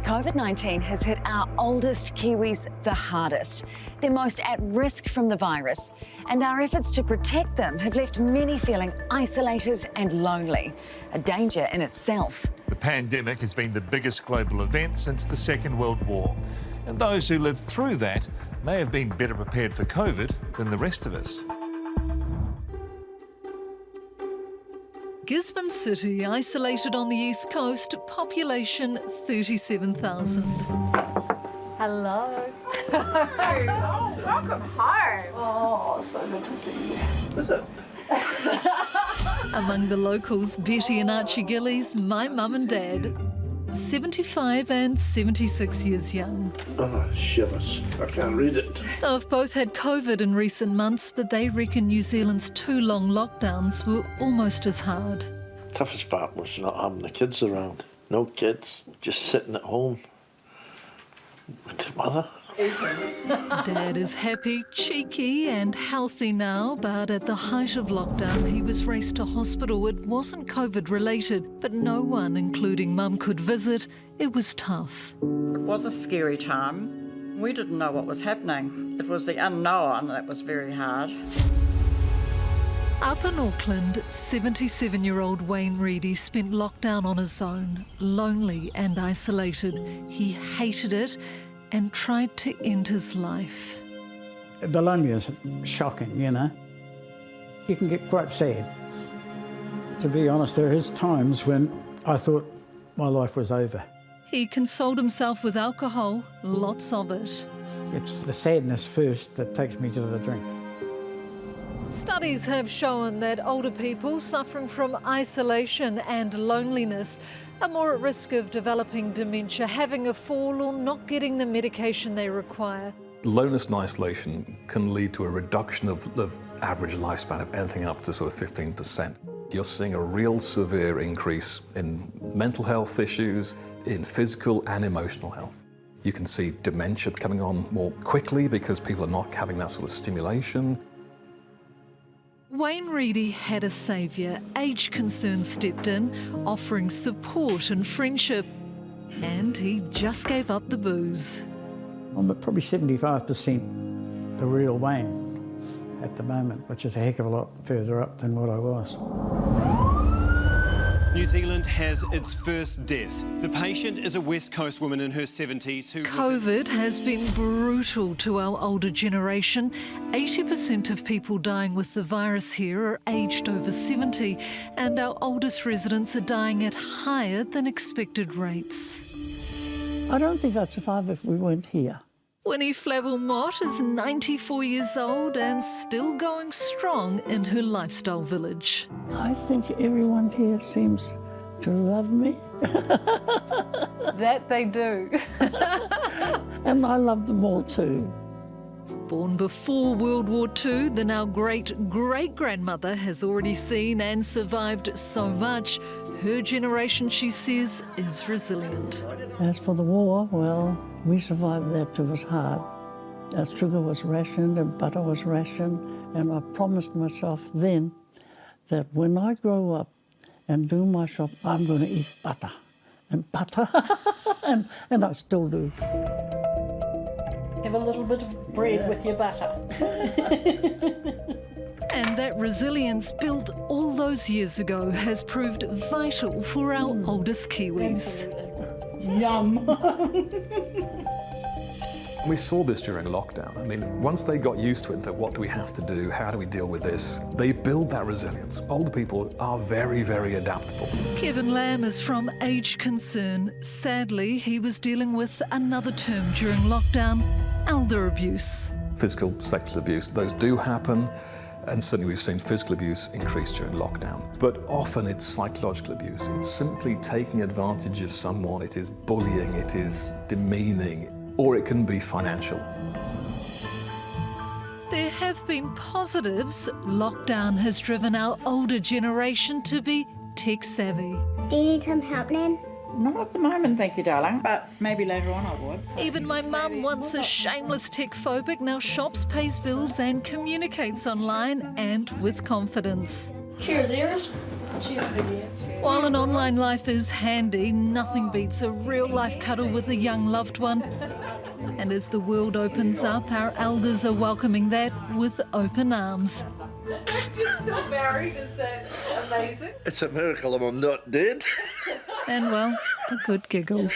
COVID-19 has hit our oldest Kiwis the hardest. They're most at risk from the virus, and our efforts to protect them have left many feeling isolated and lonely, a danger in itself. The pandemic has been the biggest global event since the Second World War, and those who lived through that may have been better prepared for COVID than the rest of us. Gisborne City, isolated on the east coast, population 37,000. Hello. Oh, welcome home. Oh, so good to see you. Is it? Among the locals, Betty and Archie Gillies, my mum and dad, 75 and 76 years young. Oh, shivers. I can't read it. They've both had COVID in recent months, but they reckon New Zealand's 2 long lockdowns were almost as hard. Toughest part was not having the kids around. No kids, just sitting at home with the mother. Dad is happy, cheeky and healthy now, but at the height of lockdown he was raced to hospital. It wasn't COVID related, but no one, including Mum, could visit. It was tough. It was a scary time. We didn't know what was happening. It was the unknown that was very hard. Up in Auckland, 77-year-old Wayne Reedy spent lockdown on his own, lonely and isolated. He hated it and tried to end his life. The loneliness is shocking, you know. You can get quite sad. To be honest, there is times when I thought my life was over. He consoled himself with alcohol, lots of it. It's the sadness first that takes me to the drink. Studies have shown that older people suffering from isolation and loneliness are more at risk of developing dementia, having a fall or not getting the medication they require. Loneliness and isolation can lead to a reduction of average lifespan of anything up to sort of 15%. You're seeing a real severe increase in mental health issues, in physical and emotional health. You can see dementia coming on more quickly because people are not having that sort of stimulation. Wayne Reedy had a saviour. Age concerns stepped in, offering support and friendship, and he just gave up the booze. I'm at probably 75% the real Wayne at the moment, which is a heck of a lot further up than what I was. New Zealand has its first death. The patient is a West Coast woman in her 70s who... COVID has been brutal to our older generation. 80% of people dying with the virus here are aged over 70, and our oldest residents are dying at higher than expected rates. I don't think I'd survive if we weren't here. Winnie Flavel-Mott is 94 years old and still going strong in her lifestyle village. I think everyone here seems to love me. That they do. And I love them all too. Born before World War II, the now great-great-grandmother has already seen and survived so much. Her generation, she says, is resilient. As for the war, well, we survived that too. It was hard. Sugar was rationed and butter was rationed, and I promised myself then that when I grow up and do my shop, I'm going to eat butter. And butter, and I still do. Have a little bit of bread with your butter. And that resilience built all those years ago has proved vital for our oldest Kiwis. Yum. We saw this during lockdown. I mean, once they got used to it, that what do we have to do, how do we deal with this, they build that resilience. Older people are very, very adaptable. Kevin Lamb is from Age Concern. Sadly, he was dealing with another term during lockdown, elder abuse. Physical, sexual abuse, those do happen. And certainly we've seen physical abuse increase during lockdown. But often it's psychological abuse. It's simply taking advantage of someone. It is bullying, it is demeaning, or it can be financial. There have been positives. Lockdown has driven our older generation to be tech-savvy. Do you need some help, Nan? Not at the moment, thank you, darling, but maybe later on I would. So even my mum, once a shameless tech-phobic, now shops, pays bills and communicates online and with confidence. Cheers, ears. Cheers, big ears. While an online life is handy, nothing beats a real-life cuddle with a young loved one. And as the world opens up, our elders are welcoming that with open arms. You're still married, is that amazing? It's a miracle I'm not dead. And, well, a good giggle.